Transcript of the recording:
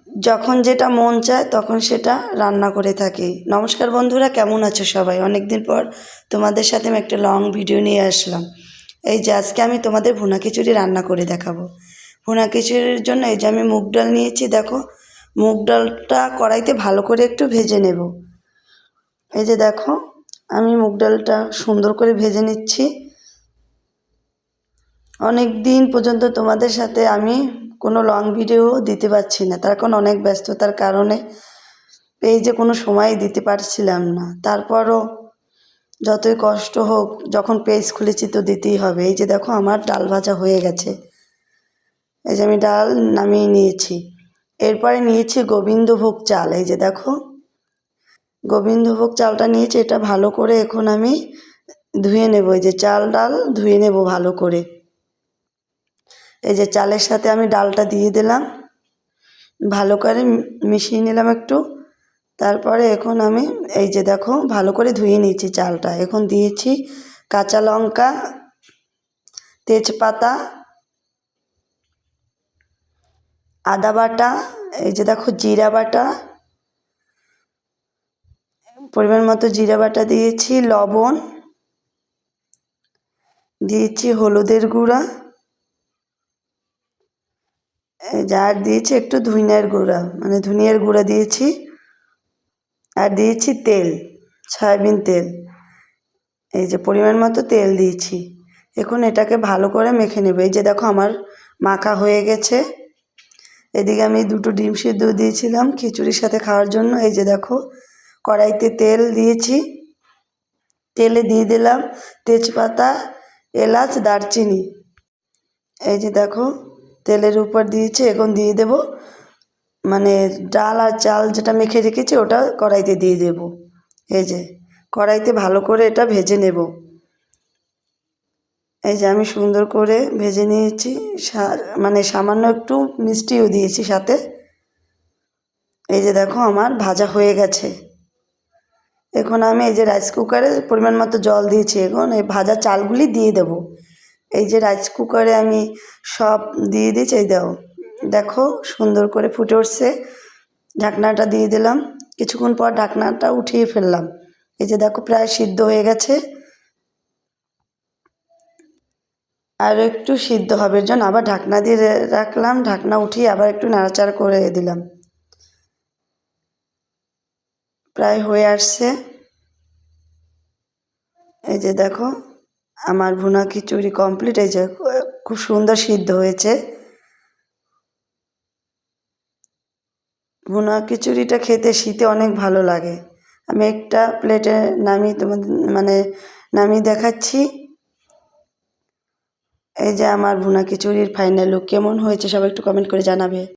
যখন যেটা মন চায় তখন সেটা রান্না করে থাকি। নমস্কার বন্ধুরা, কেমন আছো সবাই? অনেক দিন পর তোমাদের সাথে আমি একটা লং ভিডিও নিয়ে আসলাম। এই যে আজকে আমি তোমাদের ভুনা খিচুড়ি রান্না করে দেখাবো। ভুনা খিচুড়ির জন্য এই যে আমি মুগ ডাল নিয়েছি। দেখো, মুগ ডালটা কড়াইতে ভালো করে একটু ভেজে নেব। এই যে দেখো, আমি মুগ ডালটা সুন্দর করে ভেজে নিচ্ছি। অনেক দিন পর্যন্ত তোমাদের সাথে আমি কোনো লং ভিডিও দিতে পারছি না, তার কারণ অনেক ব্যস্ততার কারণে পেজে কোনো সময় দিতে পারছিলাম না। তারপরও যতই কষ্ট হোক, যখন পেজ খুলেছি তো দিতেই হবে। এই যে দেখো, আমার ডাল ভাজা হয়ে গেছে। এই যে আমি ডাল নামিয়ে নিয়েছি। এরপরে নিয়েছি গোবিন্দভোগ চাল। এই যে দেখো, গোবিন্দভোগ চালটা নিয়েছি। এটা ভালো করে এখন আমি ধুয়ে নেব। এই যে চাল ডাল ধুয়ে নেব ভালো করে। এই যে চালের সাথে আমি ডালটা দিয়ে দিলাম, ভালো করে মিশিয়ে নিলাম একটু। তারপরে এখন আমি এই যে দেখো ভালো করে ধুয়ে নিয়েছি চালটা। এখন দিয়েছি কাঁচা লঙ্কা, তেজপাতা, আদা বাটা, এই যে দেখো জিরা বাটা, পরিমাণ মতো জিরা বাটা দিয়েছি, লবণ দিয়েছি, হলুদের গুঁড়া, আর দিয়েছি একটু ধনিয়ার গুঁড়া, মানে ধনিয়ার গুঁড়া দিয়েছি, আর দিয়েছি তেল, সয়াবিন তেল। এই যে পরিমাণ মতো তেল দিয়েছি। এখন এটাকে ভালো করে মেখে নেব। এই যে দেখো আমার মাখা হয়ে গেছে। এদিকে আমি 2টো ডিম সিদ্ধ দিয়েছিলাম খিচুড়ির সাথে খাওয়ার জন্য। এই যে দেখো, কড়াইতে তেল দিয়েছি, তেলে দিয়ে দিলাম তেজপাতা, এলাচ, দারচিনি। এই যে দেখো তেলের উপর দিয়েছি। এখন দিয়ে দেব মানে ডাল আর চাল যেটা মেখে রেখেছি ওটা কড়াইতে দিয়ে দেব। এই যে কড়াইতে ভালো করে এটা ভেজে নেব। এই যে আমি সুন্দর করে ভেজে নিয়েছি, মানে সামান্য একটু মিষ্টিও দিয়েছি সাথে। এই যে দেখো আমার ভাজা হয়ে গেছে। এখন আমি এই যে রাইস কুকারে পরিমাণ মতো জল দিয়েছি। এখন এই ভাজা চালগুলি দিয়ে দেব। এই যে রাইস কুকারে আমি সব দিয়ে দিয়েছি। এই দেখো সুন্দর করে ফুটে উঠছে। ঢাকনাটা দিয়ে দিলাম। কিছুক্ষণ পর ঢাকনাটা উঠিয়ে ফেললাম। এই যে দেখো প্রায় সিদ্ধ হয়ে গেছে। আর একটু সিদ্ধ হবার জন্য আবার ঢাকনা দিয়ে রাখলাম। ঢাকনা উঠিয়ে আবার একটু নাড়াচাড়া করে দিলাম। প্রায় হয়ে আসছে। এই যে দেখো আমার ভুনা খিচুড়ি কমপ্লিট। এই যে খুব সুন্দর সিদ্ধ হয়েছে। ভুনা খিচুড়িটা খেতে শীতে অনেক ভালো লাগে। আমি একটা প্লেটে নামিয়ে তোমাদের মানে নামিয়ে দেখাচ্ছি। এই যে আমার ভুনা খিচুড়ির ফাইনাল লুক কেমন হয়েছে সবাই একটু কমেন্ট করে জানাবে।